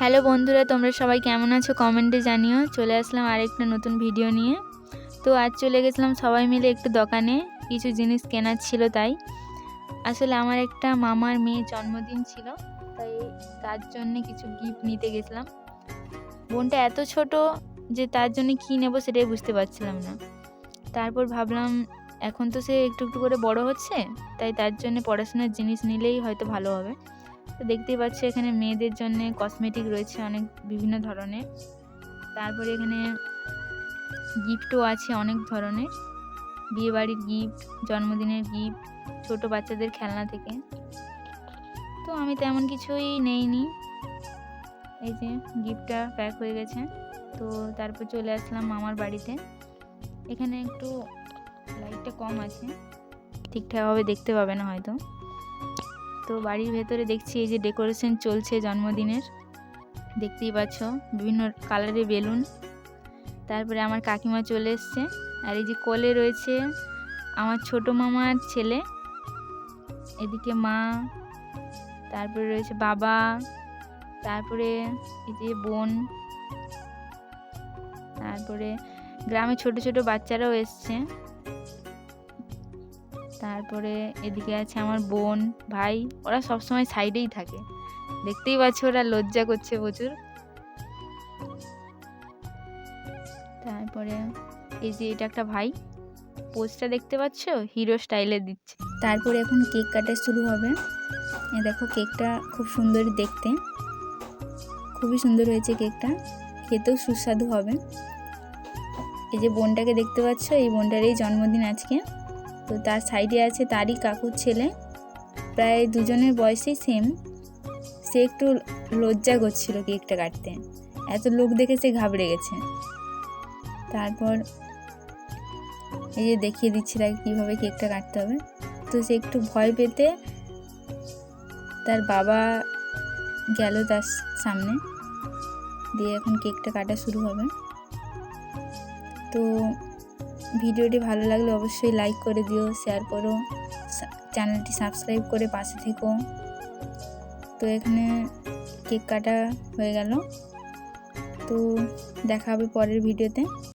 Hello বন্ধুরা, তোমরা সবাই কেমন আছো কমেন্টে জানিও। চলে আসলাম আরেকটা নতুন ভিডিও নিয়ে। তো আজ চলে গেছিলাম সবাই মিলে একটু দোকানে, কিছু জিনিস কেনার ছিল। তাই আসলে আমার একটা মামার মেয়ের জন্মদিন ছিল, তাই তার জন্য কিছু গিফট নিতে গেছিলাম। বোনটা এত ছোট যে তার জন্য কী নেব সেটাই বুঝতে পারছিলাম না। তারপর ভাবলাম এখন তো সে একটু একটু করে বড় হচ্ছে, তাই তার জন্য পড়াশোনার জিনিস নিলেই হয়তো ভালো হবে। তো দেখতেই পাচ্ছি এখানে মেয়েদের জন্য কসমেটিক রয়েছে অনেক বিভিন্ন ধরনের। তারপরে এখানে গিফটও আছে অনেক ধরনের, বিয়েবাড়ির গিফট, জন্মদিনের গিফট, ছোট বাচ্চাদের খেলনা থেকে। তো আমি তেমন কিছুই নেইনি, এই যে গিফটটা প্যাক হয়ে গেছে। তো তারপর চলে আসলাম মামার বাড়িতে। এখানে একটু লাইটটা কম আছে, ঠিকঠাকভাবে দেখতে পাবে না হয়তো। তো বাড়ির ভেতরে দেখছি এই যে ডেকোরেশন চলছে জন্মদিনের, দেখতেই পাচ্ছ বিভিন্ন কালারের বেলুন। তারপরে আমার কাকিমা চলে এসছে, আর এই যে কোলে রয়েছে আমার ছোট মামার ছেলে, এদিকে মা, তারপরে রয়েছে বাবা, তারপরে এই যে বোন, তারপরে গ্রামে ছোট ছোট বাচ্চারাও এসছে। তারপরে এদিকে আছে আমার বোন, ভাই, ওরা সবসময় সাইডেই থাকে, দেখতেই পাচ্ছ ওরা লজ্জা করছে প্রচুর। তারপরে এই যে এটা একটা ভাই, পোজটা দেখতে পাচ্ছ হিরো স্টাইলে দিচ্ছে। তারপরে এখন কেক কাটা শুরু হবে। এ দেখো কেকটা খুব সুন্দর দেখতে, খুবই সুন্দর হয়েছে কেকটা, খেতেও সুস্বাদু হবে। এই যে বোনটাকে দেখতে পাচ্ছ, এই বোনটারই জন্মদিন আজকে। তো তার সাইডে আছে তারই কাকুর ছেলে, প্রায় দুজনের বয়সই সেম। সে একটু লজ্জা করছিল কেকটা কাটতে, এত লোক দেখে সে ঘাবড়ে গেছে। তারপর এই যে দেখিয়ে দিচ্ছি তাকে কীভাবে কেকটা কাটতে হবে। তো সে একটু ভয় পেতে তার বাবা গেল তার সামনে দিয়ে, এখন কেকটা কাটা শুরু হবে। তো ভিডিওটি ভালো লাগলে অবশ্যই লাইক করে দিও, শেয়ার করো, চ্যানেলটি সাবস্ক্রাইব করে পাশে থেকো। তো এখানে কেক কাটা হয়ে গেল, তো দেখা হবে পরের ভিডিওতে।